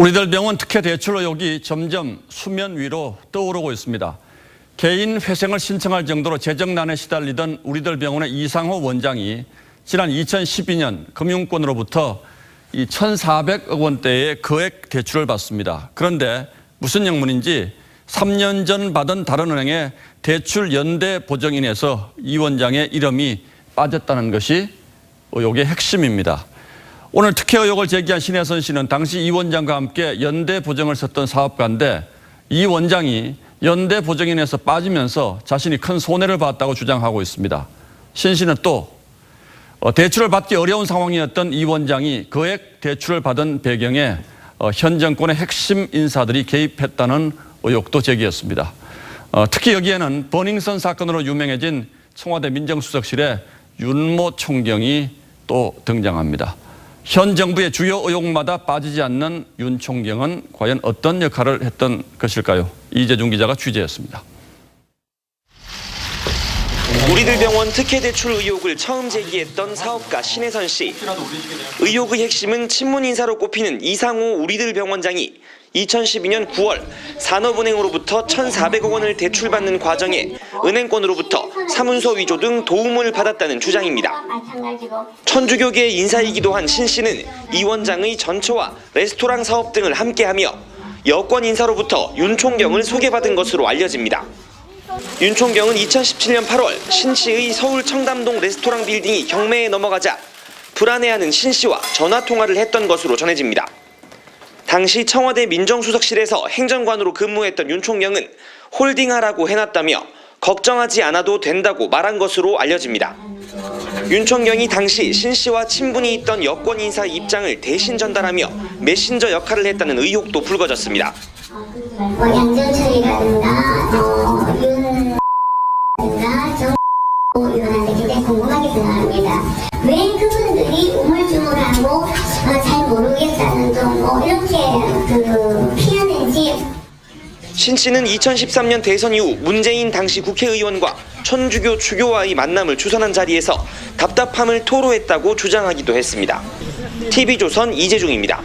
우리들 병원 특혜 대출 의혹이 점점 수면 위로 떠오르고 있습니다. 개인 회생을 신청할 정도로 재정난에 시달리던 우리들 병원의 이상호 원장이 지난 2012년 금융권으로부터 이 1,400억 원대의 거액 대출을 받습니다. 그런데 무슨 영문인지 3년 전 받은 다른 은행의 대출 연대 보증인에서 이 원장의 이름이 빠졌다는 것이 의혹의 핵심입니다. 오늘 특혜 의혹을 제기한 신혜선 씨는 당시 이 원장과 함께 연대 보증을 썼던 사업가인데 이 원장이 연대 보증인에서 빠지면서 자신이 큰 손해를 봤다고 주장하고 있습니다. 신 씨는 또 대출을 받기 어려운 상황이었던 이 원장이 거액 대출을 받은 배경에 현 정권의 핵심 인사들이 개입했다는 의혹도 제기했습니다. 특히 여기에는 버닝썬 사건으로 유명해진 청와대 민정수석실의 윤모 총경이 또 등장합니다. 현 정부의 주요 의혹마다 빠지지 않는 윤 총경은 과연 어떤 역할을 했던 것일까요? 이재중 기자가 취재했습니다. 우리들 병원 특혜 대출 의혹을 처음 제기했던 사업가 신혜선 씨. 의혹의 핵심은 친문 인사로 꼽히는 이상호 우리들 병원장이 2012년 9월 산업은행으로부터 1,400억 원을 대출받는 과정에 은행권으로부터 사문서 위조 등 도움을 받았다는 주장입니다. 천주교계 인사이기도 한 신 씨는 이 원장의 전처와 레스토랑 사업 등을 함께하며 여권 인사로부터 윤 총경을 소개받은 것으로 알려집니다. 윤 총경은 2017년 8월 신 씨의 서울 청담동 레스토랑 빌딩이 경매에 넘어가자 불안해하는 신 씨와 전화통화를 했던 것으로 전해집니다. 당시 청와대 민정수석실에서 행정관으로 근무했던 윤 총경은 홀딩하라고 해놨다며 걱정하지 않아도 된다고 말한 것으로 알려집니다. 윤 총경이 당시 신 씨와 친분이 있던 여권 인사 입장을 대신 전달하며 메신저 역할을 했다는 의혹도 불거졌습니다. 양전철이라든가 이분한테 굉장히 궁금하게 생각합니다. 왜 그분들이 우물쭈물하고 잘 모르겠다는 좀 이렇게 피하는지. 신 씨는 2013년 대선 이후 문재인 당시 국회의원과 천주교 주교와의 만남을 주선한 자리에서 답답함을 토로했다고 주장하기도 했습니다. TV조선 이재중입니다.